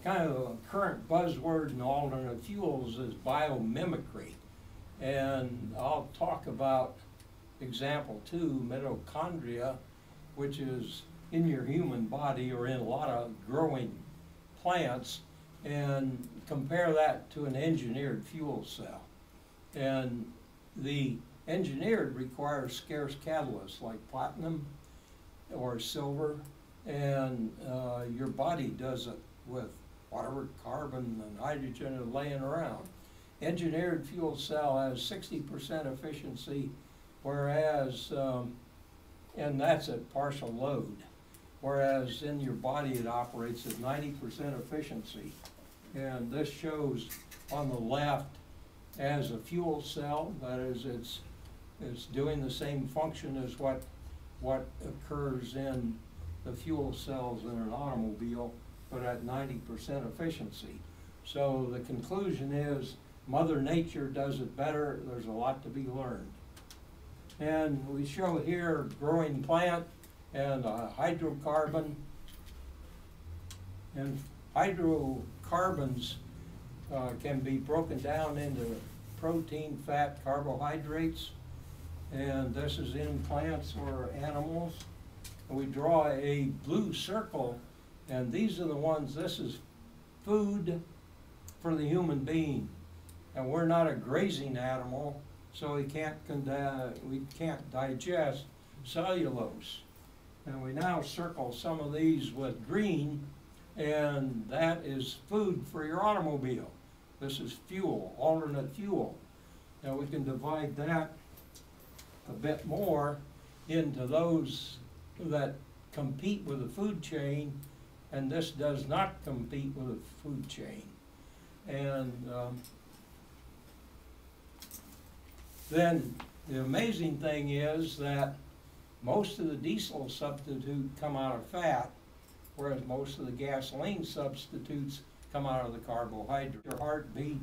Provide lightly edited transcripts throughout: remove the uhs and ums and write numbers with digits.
kind of a current buzzword in alternate fuels is biomimicry. And I'll talk about example 2, mitochondria, which is in your human body or in a lot of growing plants, and compare that to an engineered fuel cell. And the engineered requires scarce catalysts like platinum or silver, and your body does it with whatever carbon and hydrogen are laying around. Engineered fuel cell has 60% efficiency, whereas, and that's at partial load, whereas in your body it operates at 90% efficiency. And this shows on the left as a fuel cell, that is, it's doing the same function as what occurs in the fuel cells in an automobile, but at 90% efficiency. So the conclusion is Mother Nature does it better. There's a lot to be learned. And we show here growing plant and a hydrocarbon. And hydrocarbons can be broken down into protein, fat, carbohydrates. And this is in plants or animals. And we draw a blue circle, and these are the ones, this is food for the human being. And we're not a grazing animal, so we can't digest cellulose. And we now circle some of these with green, and that is food for your automobile. This is fuel, alternate fuel. Now we can divide that a bit more into those that compete with the food chain, and this does not compete with the food chain. And then the amazing thing is that most of the diesel substitutes come out of fat, whereas most of the gasoline substitutes come out of the carbohydrate, your heartbeat,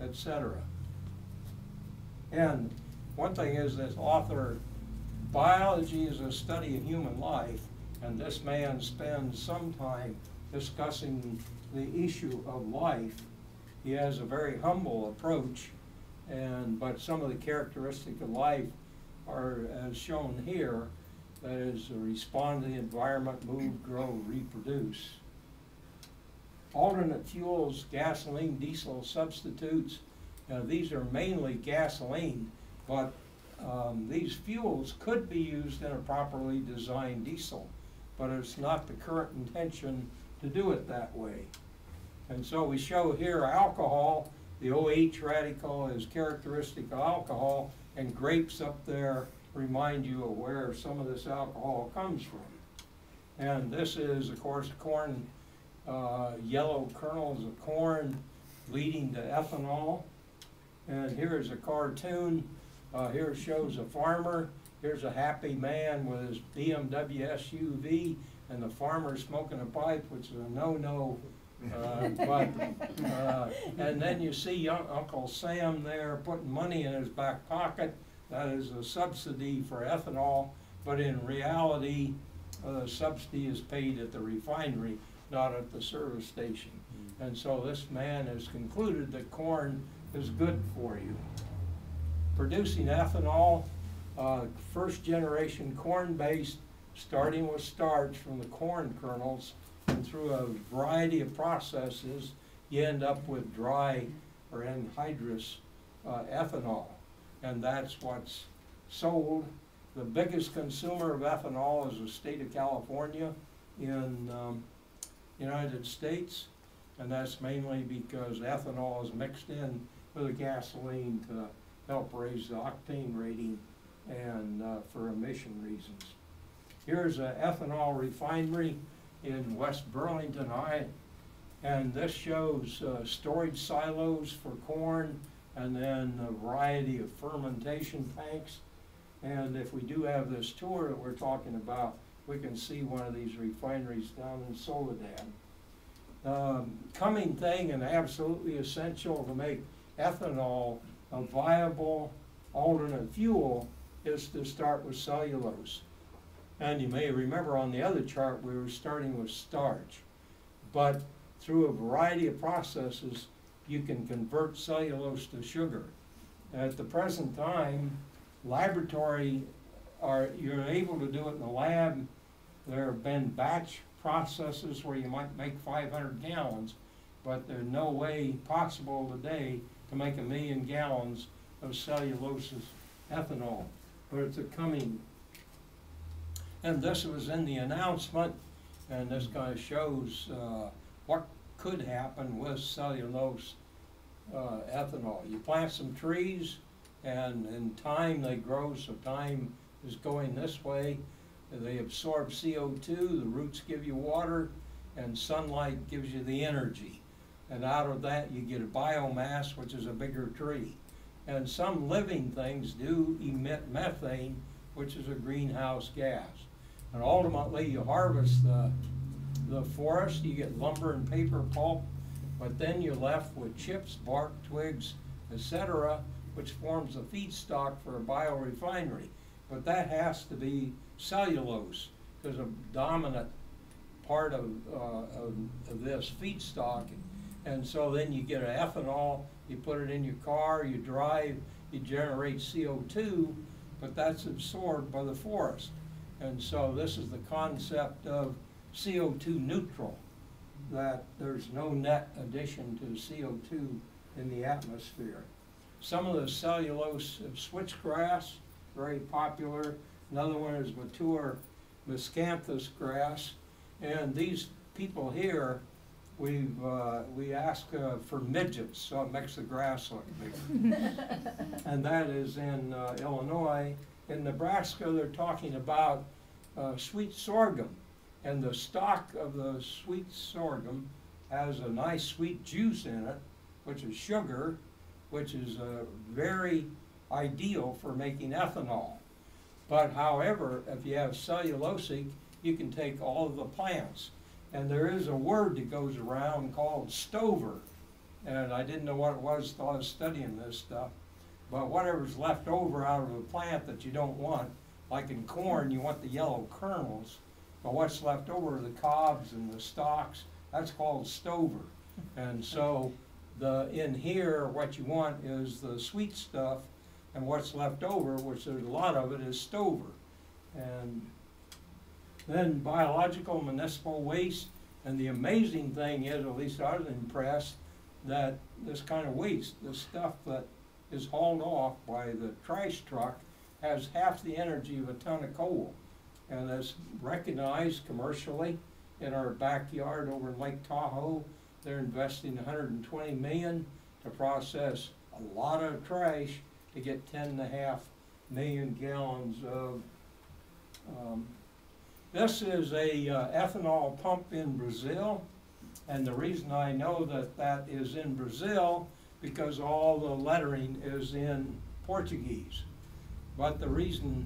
etc. And one thing is this author, biology is a study of human life, and this man spends some time discussing the issue of life. He has a very humble approach, but some of the characteristics of life are as shown here, that is, respond to the environment, move, grow, reproduce. Alternate fuels, gasoline, diesel substitutes, these are mainly gasoline, but these fuels could be used in a properly designed diesel, but it's not the current intention to do it that way. And so we show here alcohol. The OH radical is characteristic of alcohol, and grapes up there remind you of where some of this alcohol comes from. And this is, of course, corn, yellow kernels of corn leading to ethanol. And here's a cartoon. Here shows a farmer. Here's a happy man with his BMW SUV, and the farmer smoking a pipe, which is a no-no. And then you see young Uncle Sam there putting money in his back pocket. That is a subsidy for ethanol, but in reality, the subsidy is paid at the refinery, not at the service station. And so this man has concluded that corn is good for you. Producing ethanol, first generation corn-based, starting with starch from the corn kernels, and through a variety of processes, you end up with dry or anhydrous ethanol. And that's what's sold. The biggest consumer of ethanol is the state of California in United States, and that's mainly because ethanol is mixed in with the gasoline to help raise the octane rating and for emission reasons. Here's an ethanol refinery in West Burlington, and this shows storage silos for corn, and then a variety of fermentation tanks. And if we do have this tour that we're talking about, we can see one of these refineries down in Soledad. Coming thing and absolutely essential to make ethanol a viable alternate fuel is to start with cellulose. And you may remember on the other chart we were starting with starch. But through a variety of processes, you can convert cellulose to sugar. At the present time, you're able to do it in the lab. There have been batch processes where you might make 500 gallons, but there's no way possible today to make 1 million gallons of cellulose ethanol, but it's a coming. And this was in the announcement, and this kind of shows what could happen with cellulose ethanol. You plant some trees, and in time they grow, so time is going this way. They absorb CO2, the roots give you water, and sunlight gives you the energy. And out of that you get a biomass, which is a bigger tree. And some living things do emit methane, which is a greenhouse gas. And ultimately you harvest the forest, you get lumber and paper pulp, but then you're left with chips, bark, twigs, etc., which forms the feedstock for a biorefinery. But that has to be cellulose, because a dominant part of this feedstock. And so then you get an ethanol, you put it in your car, you drive, you generate CO2, but that's absorbed by the forest. And so this is the concept of CO2 neutral, that there's no net addition to CO2 in the atmosphere. Some of the cellulose switchgrass, very popular. Another one is mature miscanthus grass. And these people here, we ask for midgets, so it makes the grass look bigger. And that is in Illinois. In Nebraska, they're talking about sweet sorghum. And the stalk of the sweet sorghum has a nice sweet juice in it, which is sugar, which is very ideal for making ethanol. But however, if you have cellulosic, you can take all of the plants. And there is a word that goes around called stover. And I didn't know what it was until I was studying this stuff. But whatever's left over out of the plant that you don't want, like in corn, you want the yellow kernels. But what's left over are the cobs and the stalks. That's called stover. And so in here, what you want is the sweet stuff, and what's left over, which there's a lot of it, is stover. And then biological municipal waste. And the amazing thing is, at least I was impressed, that this kind of waste, the stuff that is hauled off by the trash truck, has half the energy of a ton of coal. And it's recognized commercially in our backyard over in Lake Tahoe. They're investing $120 million to process a lot of trash to get 10.5 million gallons of. This is a ethanol pump in Brazil, and the reason I know that that is in Brazil because all the lettering is in Portuguese. But the reason,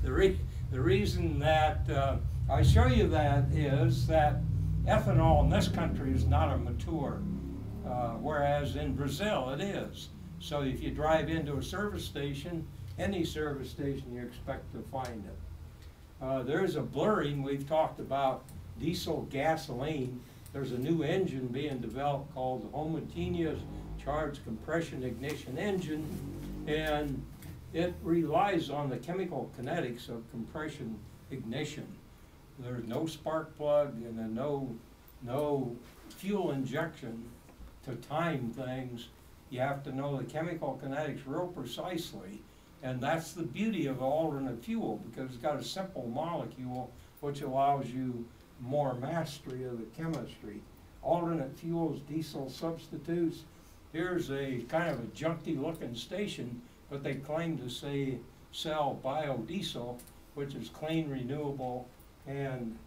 the reason that I show you that is that ethanol in this country is not a mature, whereas in Brazil it is. So if you drive into a service station, any service station, you expect to find it. There is a blurring. We've talked about diesel gasoline. There's a new engine being developed called the homogeneous charged compression ignition engine, and it relies on the chemical kinetics of compression ignition. There's no spark plug and then no fuel injection to time things. You have to know the chemical kinetics real precisely, and that's the beauty of alternate fuel, because it's got a simple molecule which allows you more mastery of the chemistry. Alternate fuels, diesel substitutes. Here's a kind of a junky looking station, but they claim to sell biodiesel, which is clean, renewable, and